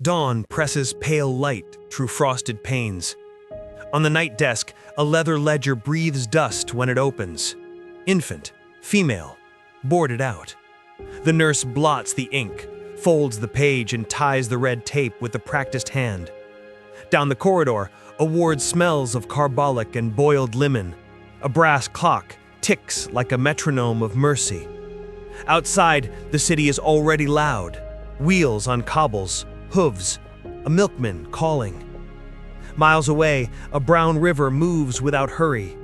Dawn presses pale light through frosted panes. On the night desk, a leather ledger breathes dust when it opens. Infant, female, boarded out. The nurse blots the ink, folds the page, and ties the red tape with a practiced hand. Down the corridor, a ward smells of carbolic and boiled lemon. A brass clock ticks like a metronome of mercy. Outside, the city is already loud. Wheels on cobbles, hooves, a milkman calling. Miles away, a brown river moves without hurry.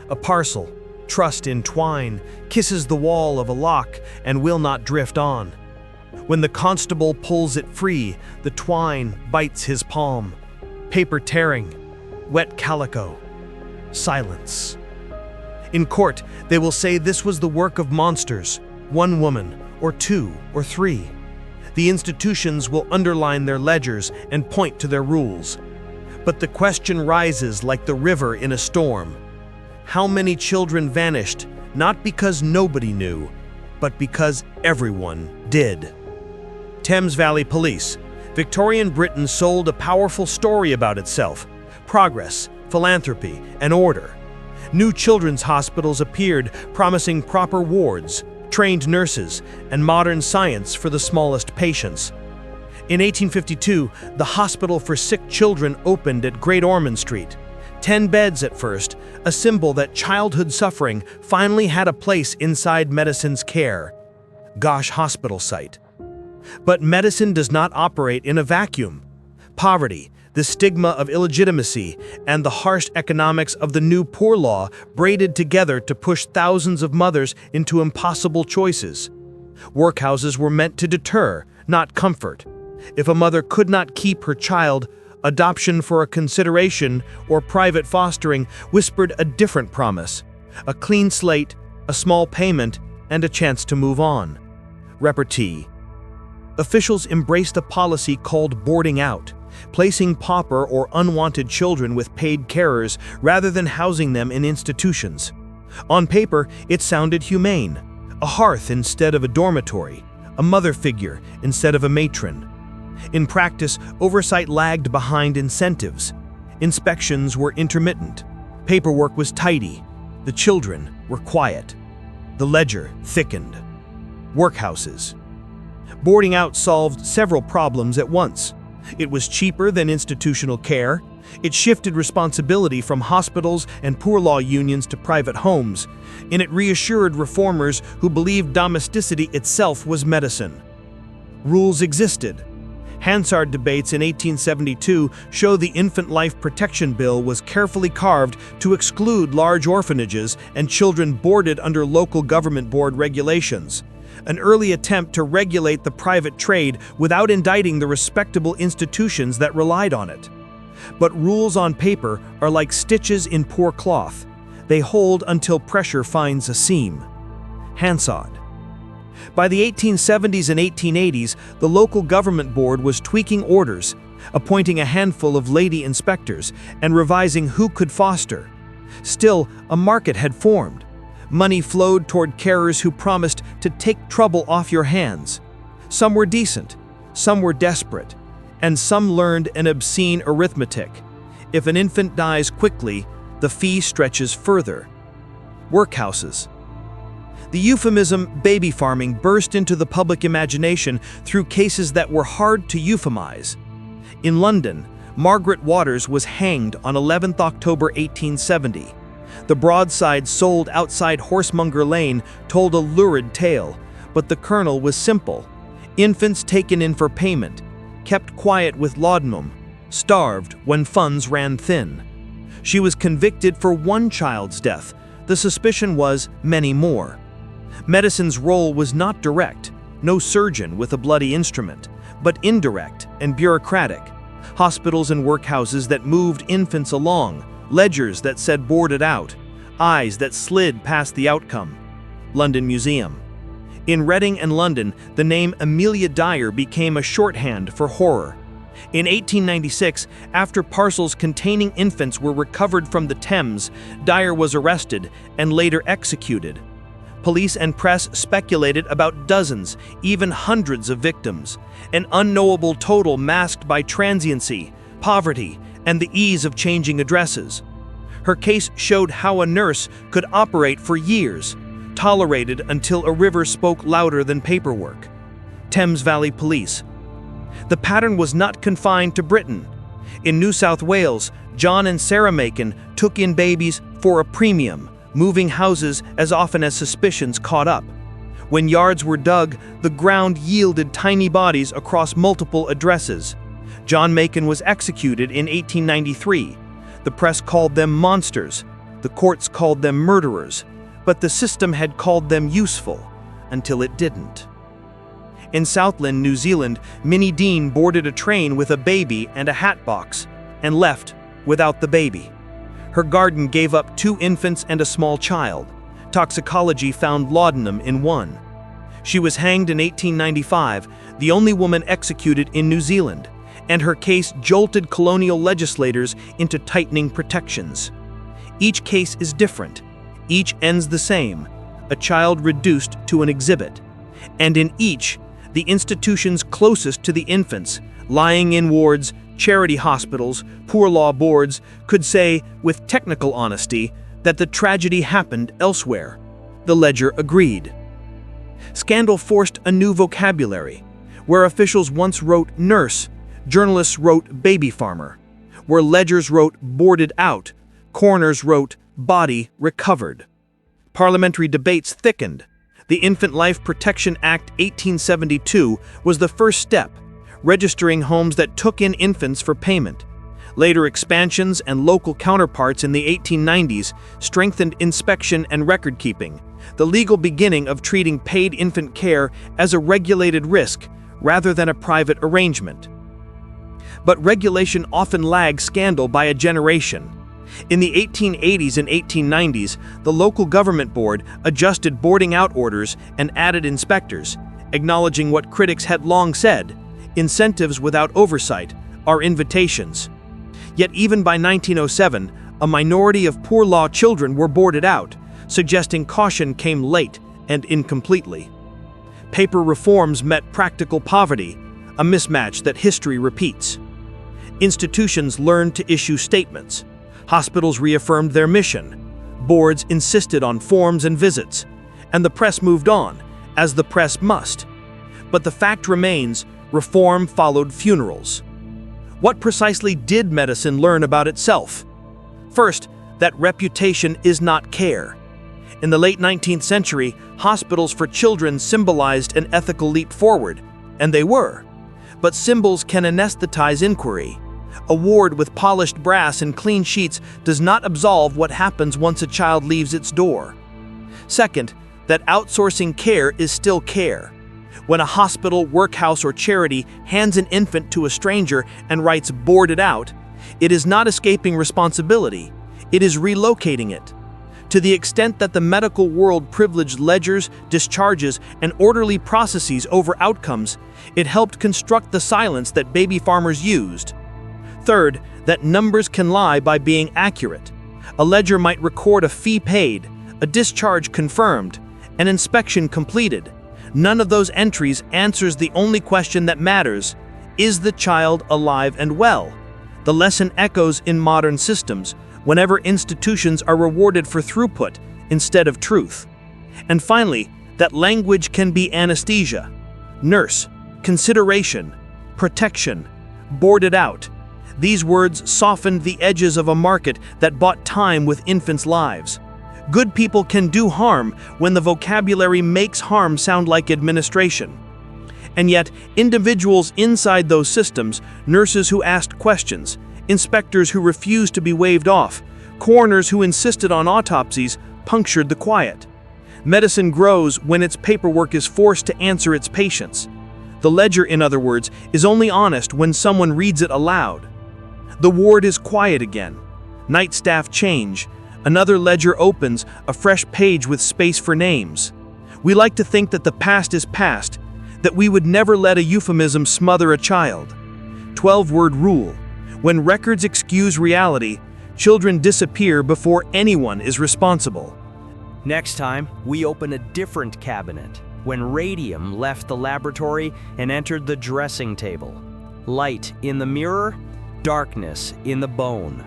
A parcel, trussed in twine, kisses the wall of a lock and will not drift on. When the constable pulls it free, the twine bites his palm. Paper tearing, wet calico, silence. In court, they will say this was the work of monsters, one woman, or two, or three. The institutions will underline their ledgers and point to their rules. But the question rises like the river in a storm. How many children vanished, not because nobody knew, but because everyone did? Thames Valley Police. Victorian Britain sold a powerful story about itself: progress, philanthropy, and order. New children's hospitals appeared, promising proper wards, trained nurses, and modern science for the smallest patients. In 1852, the Hospital for Sick Children opened at Great Ormond Street. 10 beds at first, a symbol that childhood suffering finally had a place inside medicine's care. Gosh hospital site. But medicine does not operate in a vacuum. Poverty, the stigma of illegitimacy, and the harsh economics of the new poor law braided together to push thousands of mothers into impossible choices. Workhouses were meant to deter, not comfort. If a mother could not keep her child, adoption for a consideration or private fostering whispered a different promise: a clean slate, a small payment, and a chance to move on. Repartee. Officials embraced a policy called boarding out, placing pauper or unwanted children with paid carers rather than housing them in institutions. On paper, it sounded humane: a hearth instead of a dormitory, a mother figure instead of a matron. In practice, oversight lagged behind incentives. Inspections were intermittent. Paperwork was tidy. The children were quiet. The ledger thickened. Workhouses. Boarding out solved several problems at once. It was cheaper than institutional care. It shifted responsibility from hospitals and poor law unions to private homes, and it reassured reformers who believed domesticity itself was medicine. Rules existed. Hansard debates in 1872 show the Infant Life Protection Bill was carefully carved to exclude large orphanages and children boarded under local government board regulations. An early attempt to regulate the private trade without indicting the respectable institutions that relied on it. But rules on paper are like stitches in poor cloth. They hold until pressure finds a seam. Hansard. By the 1870s and 1880s, the local government board was tweaking orders, appointing a handful of lady inspectors, and revising who could foster. Still, a market had formed. Money flowed toward carers who promised to take trouble off your hands. Some were decent, some were desperate, and some learned an obscene arithmetic. If an infant dies quickly, the fee stretches further. Workhouses. The euphemism baby farming burst into the public imagination through cases that were hard to euphemize. In London, Margaret Waters was hanged on 11th October 1870. The broadside sold outside Horsemonger Lane told a lurid tale, but the kernel was simple. Infants taken in for payment, kept quiet with laudanum, starved when funds ran thin. She was convicted for one child's death. The suspicion was many more. Medicine's role was not direct, no surgeon with a bloody instrument, but indirect and bureaucratic. Hospitals and workhouses that moved infants along, ledgers that said boarded out, eyes that slid past the outcome. London Museum. In Reading and London, the name Amelia Dyer became a shorthand for horror. In 1896, after parcels containing infants were recovered from the Thames, Dyer was arrested and later executed. Police and press speculated about dozens, even hundreds of victims, an unknowable total masked by transiency, poverty, and the ease of changing addresses. Her case showed how a nurse could operate for years, tolerated until a river spoke louder than paperwork. Thames Valley Police. The pattern was not confined to Britain. In New South Wales, John and Sarah Macon took in babies for a premium, moving houses as often as suspicions caught up. When yards were dug, the ground yielded tiny bodies across multiple addresses. John Macon was executed in 1893. The press called them monsters. The courts called them murderers. But the system had called them useful, until it didn't. In Southland, New Zealand, Minnie Dean boarded a train with a baby and a hat box, and left without the baby. Her garden gave up 2 infants and a small child. Toxicology found laudanum in one. She was hanged in 1895, the only woman executed in New Zealand, and her case jolted colonial legislators into tightening protections. Each case is different. Each ends the same, a child reduced to an exhibit. And in each, the institutions closest to the infants, lying in wards, charity hospitals, poor law boards, could say, with technical honesty, that the tragedy happened elsewhere. The ledger agreed. Scandal forced a new vocabulary. Where officials once wrote nurse, journalists wrote baby farmer. Where ledgers wrote boarded out, coroners wrote body recovered. Parliamentary debates thickened. The Infant Life Protection Act 1872 was the first step, registering homes that took in infants for payment. Later expansions and local counterparts in the 1890s strengthened inspection and record-keeping, the legal beginning of treating paid infant care as a regulated risk rather than a private arrangement. But regulation often lags scandal by a generation. In the 1880s and 1890s, the local government board adjusted boarding out orders and added inspectors, acknowledging what critics had long said: incentives without oversight are invitations. Yet even by 1907, a minority of poor law children were boarded out, suggesting caution came late and incompletely. Paper reforms met practical poverty, a mismatch that history repeats. Institutions learned to issue statements. Hospitals reaffirmed their mission. Boards insisted on forms and visits. And the press moved on, as the press must. But the fact remains, reform followed funerals. What precisely did medicine learn about itself? First, that reputation is not care. In the late 19th century, hospitals for children symbolized an ethical leap forward, and they were. But symbols can anesthetize inquiry. A ward with polished brass and clean sheets does not absolve what happens once a child leaves its door. Second, that outsourcing care is still care. When a hospital, workhouse, or charity hands an infant to a stranger and writes "boarded out," it is not escaping responsibility, it is relocating it. To the extent that the medical world privileged ledgers, discharges, and orderly processes over outcomes, it helped construct the silence that baby farmers used. Third, that numbers can lie by being accurate. A ledger might record a fee paid, a discharge confirmed, an inspection completed. None of those entries answers the only question that matters: is the child alive and well? The lesson echoes in modern systems, whenever institutions are rewarded for throughput instead of truth. And finally, that language can be anesthesia. Nurse, consideration, protection, boarded out. These words softened the edges of a market that bought time with infants' lives. Good people can do harm when the vocabulary makes harm sound like administration. And yet, individuals inside those systems, nurses who asked questions, inspectors who refused to be waved off, coroners who insisted on autopsies, punctured the quiet. Medicine grows when its paperwork is forced to answer its patients. The ledger, in other words, is only honest when someone reads it aloud. The ward is quiet again. Night staff change. Another ledger opens, a fresh page with space for names. We like to think that the past is past, that we would never let a euphemism smother a child. 12-word rule. When records excuse reality, children disappear before anyone is responsible. Next time, we open a different cabinet, when radium left the laboratory and entered the dressing table. Light in the mirror, darkness in the bone.